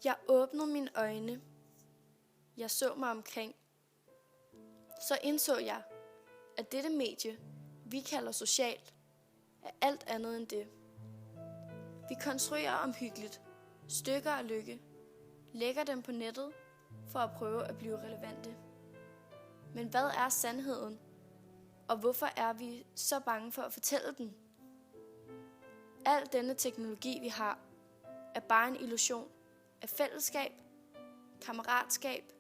Jeg åbnede mine øjne. Jeg så mig omkring. Så indså jeg, at dette medie, vi kalder socialt, er alt andet end det. Vi konstruerer omhyggeligt stykker af lykke, lægger dem på nettet for at prøve at blive relevante. Men hvad er sandheden, og hvorfor er vi så bange for at fortælle den? Al denne teknologi, vi har, er bare en illusion af fællesskab, kammeratskab,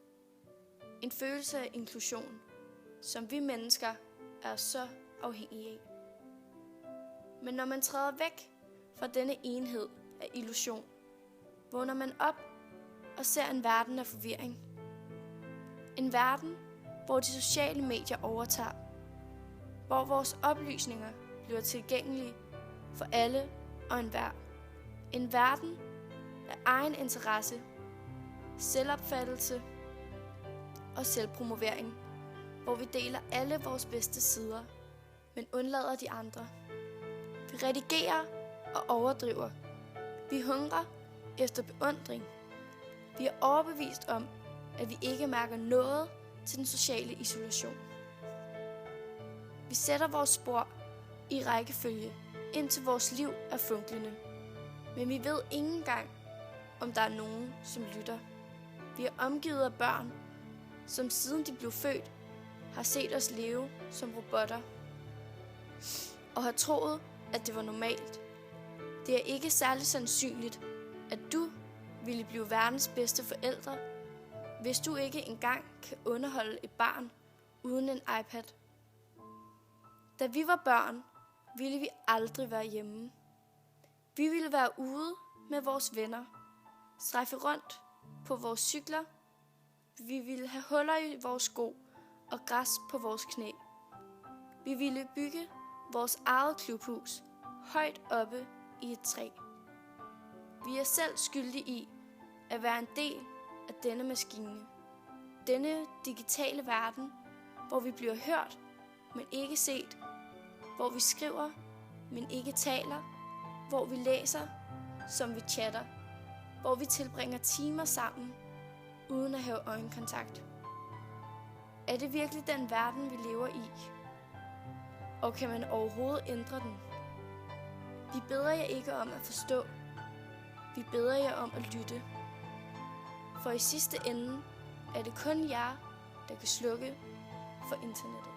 en følelse af inklusion, som vi mennesker er så afhængige af. Men når man træder væk fra denne enhed af illusion, vågner man op og ser en verden af forvirring. En verden, hvor de sociale medier overtager, hvor vores oplysninger bliver tilgængelige for alle og enhver. En verden af egen interesse, selvopfattelse og selvpromovering, hvor vi deler alle vores bedste sider, men undlader de andre. Vi redigerer og overdriver. Vi hungrer efter beundring. Vi er overbevist om, at vi ikke mærker noget til den sociale isolation. Vi sætter vores spor i rækkefølge, indtil vores liv er funklende. Men vi ved ikke engang, om der er nogen, som lytter. Vi er omgivet af børn, som siden de blev født, har set os leve som robotter og har troet, at det var normalt. Det er ikke særlig sandsynligt, at du ville blive verdens bedste forældre, hvis du ikke engang kan underholde et barn uden en iPad. Da vi var børn, ville vi aldrig være hjemme. Vi ville være ude med vores venner, strejfe rundt på vores cykler. Vi ville have huller i vores sko og græs på vores knæ. Vi ville bygge vores eget klubhus højt oppe i et træ. Vi er selv skyldige i at være en del af denne maskine. Denne digitale verden, hvor vi bliver hørt, men ikke set. Hvor vi skriver, men ikke taler. Hvor vi læser, som vi chatter. Hvor vi tilbringer timer sammen, uden at have øjenkontakt. Er det virkelig den verden, vi lever i? Og kan man overhovedet ændre den? Vi beder jer ikke om at forstå. Vi beder jer om at lytte. For i sidste ende er det kun jer, der kan slukke for internettet.